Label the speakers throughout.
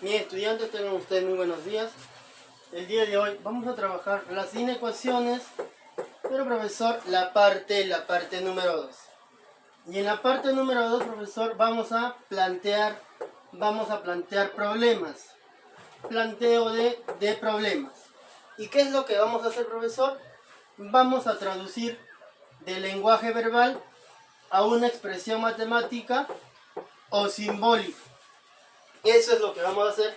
Speaker 1: Mis estudiantes, tengan ustedes muy buenos días. El día de hoy vamos a trabajar las inecuaciones, pero profesor, la parte número 2. Y en la parte número 2, profesor, vamos a plantear problemas. Planteo de problemas. ¿Y qué es lo que vamos a hacer, profesor? Vamos a traducir del lenguaje verbal a una expresión matemática o simbólica. Eso es lo que vamos a hacer.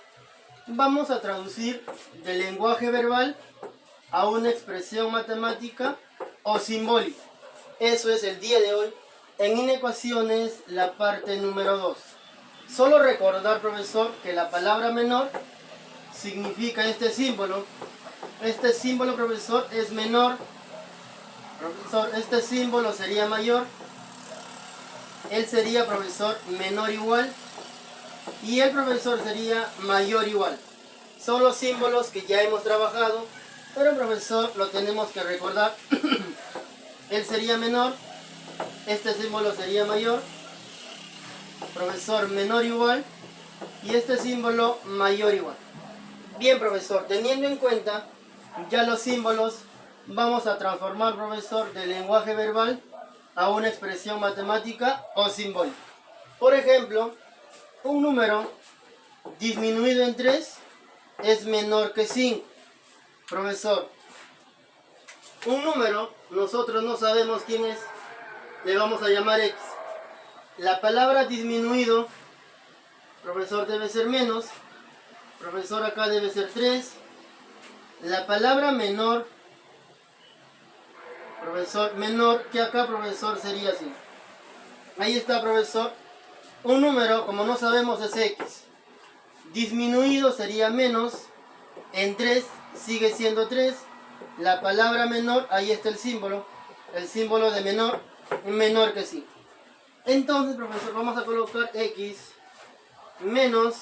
Speaker 1: Vamos a traducir del lenguaje verbal a una expresión matemática o simbólica. Eso es el día de hoy en inecuaciones, la parte número 2. Solo recordar, profesor, que la palabra menor significa este símbolo. Este símbolo, profesor, es menor. Profesor, este símbolo sería mayor. Él sería, profesor, menor igual. Y el profesor sería mayor igual. Son los símbolos que ya hemos trabajado, pero profesor lo tenemos que recordar. Él sería menor, este símbolo sería mayor, profesor menor igual, y este símbolo mayor igual. Bien, profesor, teniendo en cuenta ya los símbolos, vamos a transformar, profesor, del lenguaje verbal a una expresión matemática o simbólica. Por ejemplo, un número disminuido en 3 es menor que 5. Profesor, un número, nosotros no sabemos quién es, le vamos a llamar X. La palabra disminuido, profesor, debe ser menos. Profesor, acá debe ser 3. La palabra menor, profesor, menor que acá, profesor, sería así. Ahí está, profesor. Un número, como no sabemos, es X. Disminuido sería menos. En 3 sigue siendo 3. La palabra menor, ahí está el símbolo. El símbolo de menor, menor que 5. Entonces, profesor, vamos a colocar X menos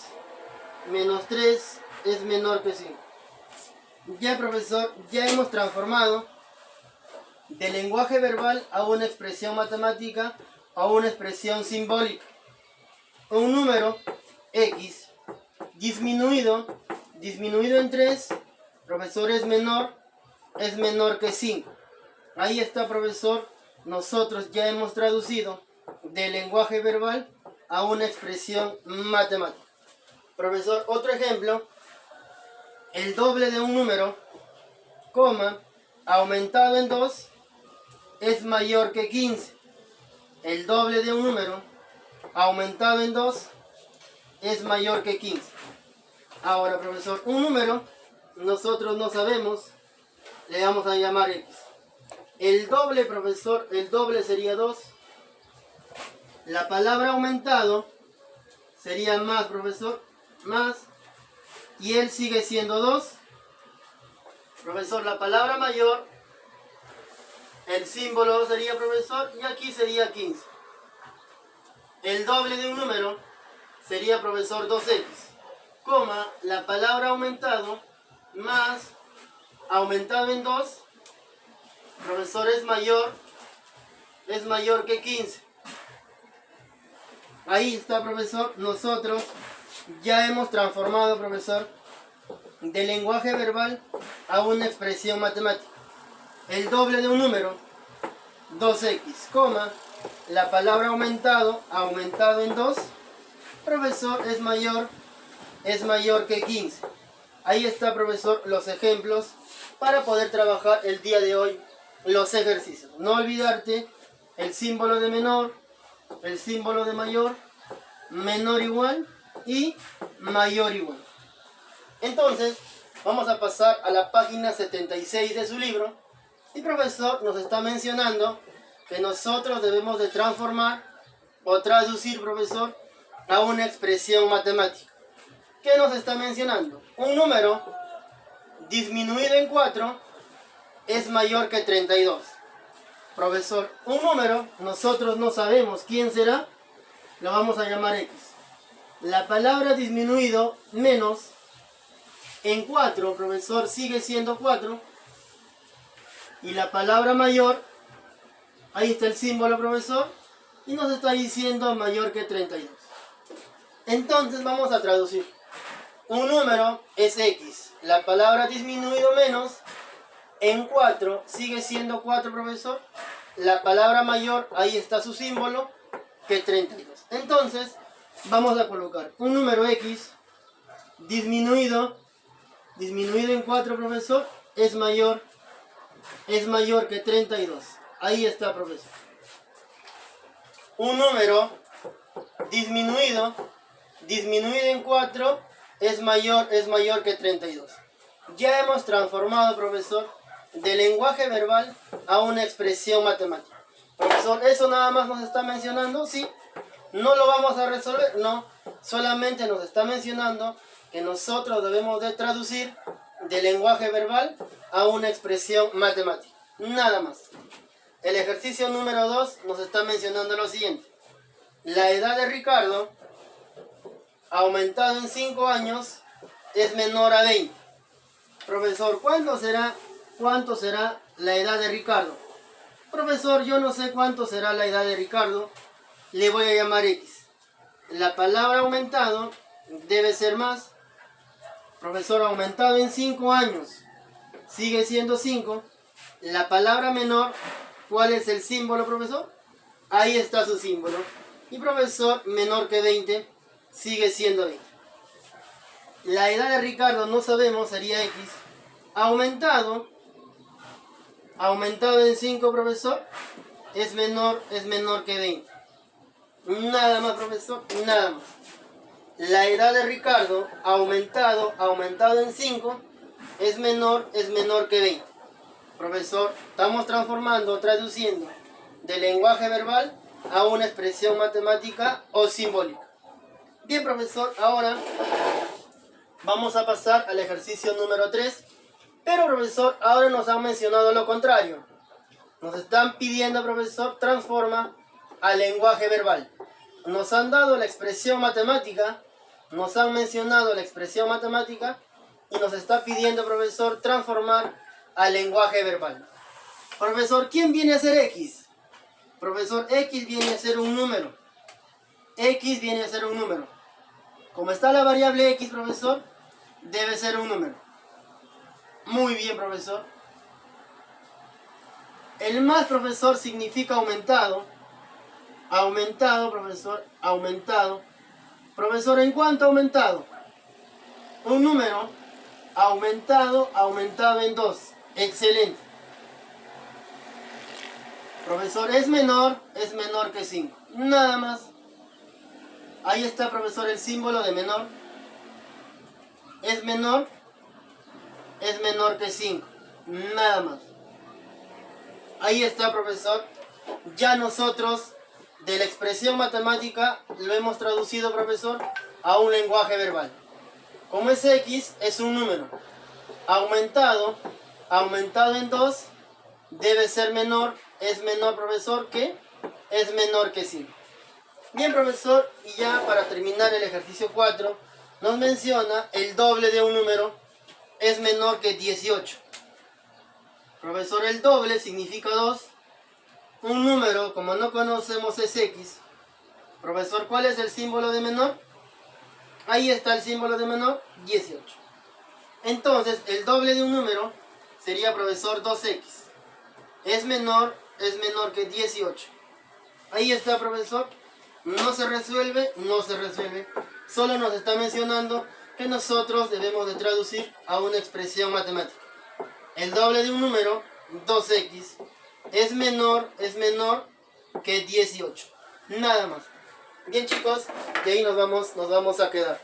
Speaker 1: 3 es menor que 5. Ya, profesor, ya hemos transformado del lenguaje verbal a una expresión matemática, a una expresión simbólica. Un número X disminuido en 3, profesor, es menor que 5. Ahí está, profesor, nosotros ya hemos traducido del lenguaje verbal a una expresión matemática. Profesor, otro ejemplo, el doble de un número, coma, aumentado en 2, es mayor que 15. El doble de un número, aumentado en 2, es mayor que 15. Ahora, profesor, un número, nosotros no sabemos, le vamos a llamar X. El doble, profesor, el doble sería 2. La palabra aumentado sería más, profesor, más. Y él sigue siendo 2. Profesor, la palabra mayor, el símbolo sería, profesor, y aquí sería 15. El doble de un número sería, profesor, 2X, coma, la palabra aumentado más aumentado en 2, profesor, es mayor que 15. Ahí está, profesor, nosotros ya hemos transformado, profesor, del lenguaje verbal a una expresión matemática. El doble de un número, 2X, coma, la palabra aumentado en 2, profesor, es mayor que 15. Ahí está, profesor, los ejemplos para poder trabajar el día de hoy los ejercicios. No olvidarte el símbolo de menor, el símbolo de mayor, menor igual y mayor igual. Entonces, vamos a pasar a la página 76 de su libro. Y profesor nos está mencionando que nosotros debemos de transformar o traducir, profesor, a una expresión matemática. ¿Qué nos está mencionando? Un número disminuido en 4 es mayor que 32. Profesor, un número, nosotros no sabemos quién será, lo vamos a llamar X. La palabra disminuido menos en 4, profesor, sigue siendo 4. Y la palabra mayor, ahí está el símbolo, profesor, y nos está diciendo mayor que 32. Entonces vamos a traducir. Un número es X. La palabra disminuido menos en 4 sigue siendo 4, profesor. La palabra mayor, ahí está su símbolo, que 32. Entonces, vamos a colocar un número X disminuido en 4, profesor, es mayor que 32. Ahí está, profesor. Un número disminuido en 4 es mayor que 32. Ya hemos transformado, profesor, del lenguaje verbal a una expresión matemática. Profesor, ¿eso nada más nos está mencionando? Sí. ¿No lo vamos a resolver? No. Solamente nos está mencionando que nosotros debemos de traducir del lenguaje verbal a una expresión matemática. Nada más. El ejercicio número 2 nos está mencionando lo siguiente. La edad de Ricardo, aumentado en 5 años, es menor a 20. Profesor, ¿cuánto será la edad de Ricardo? Profesor, yo no sé cuánto será la edad de Ricardo. Le voy a llamar X. La palabra aumentado debe ser más. Profesor, aumentado en 5 años sigue siendo 5. La palabra menor, ¿cuál es el símbolo, profesor? Ahí está su símbolo. Y profesor, menor que 20 sigue siendo 20. La edad de Ricardo no sabemos, sería X. Aumentado en 5, profesor, es menor que 20. Nada más, profesor, nada más. La edad de Ricardo, aumentado en 5, es menor que 20. Profesor, estamos traduciendo del lenguaje verbal a una expresión matemática o simbólica. Bien, profesor, ahora vamos a pasar al ejercicio número 3. Pero, profesor, ahora nos han mencionado lo contrario. Nos están pidiendo, profesor, transforma al lenguaje verbal. Nos han dado la expresión matemática, nos han mencionado la expresión matemática y nos está pidiendo, profesor, transformar al lenguaje verbal. Profesor, ¿quién viene a ser X? Profesor, X viene a ser un número. X viene a ser un número. Como está la variable X, profesor, debe ser un número. Muy bien, profesor. El más, profesor, significa aumentado. Aumentado, profesor, aumentado. Profesor, ¿en cuánto aumentado? Un número aumentado en 2. Excelente. Profesor, es menor que 5. Nada más. Ahí está, profesor, el símbolo de menor. Es menor que 5. Nada más. Ahí está, profesor. Ya nosotros de la expresión matemática lo hemos traducido, profesor, a un lenguaje verbal. Como es X, es un número. Aumentado en 2, debe ser menor. Es menor, profesor, que es menor que 5. Bien, profesor, y ya para terminar el ejercicio 4, nos menciona el doble de un número es menor que 18. Profesor, el doble significa 2. Un número, como no conocemos, es X. Profesor, ¿cuál es el símbolo de menor? Ahí está el símbolo de menor, 18. Entonces, el doble de un número sería, profesor, 2X. Es menor que 18. Ahí está, profesor. No se resuelve. Solo nos está mencionando que nosotros debemos de traducir a una expresión matemática. El doble de un número, 2X, es menor que 18. Nada más. Bien, chicos, de ahí nos vamos a quedar.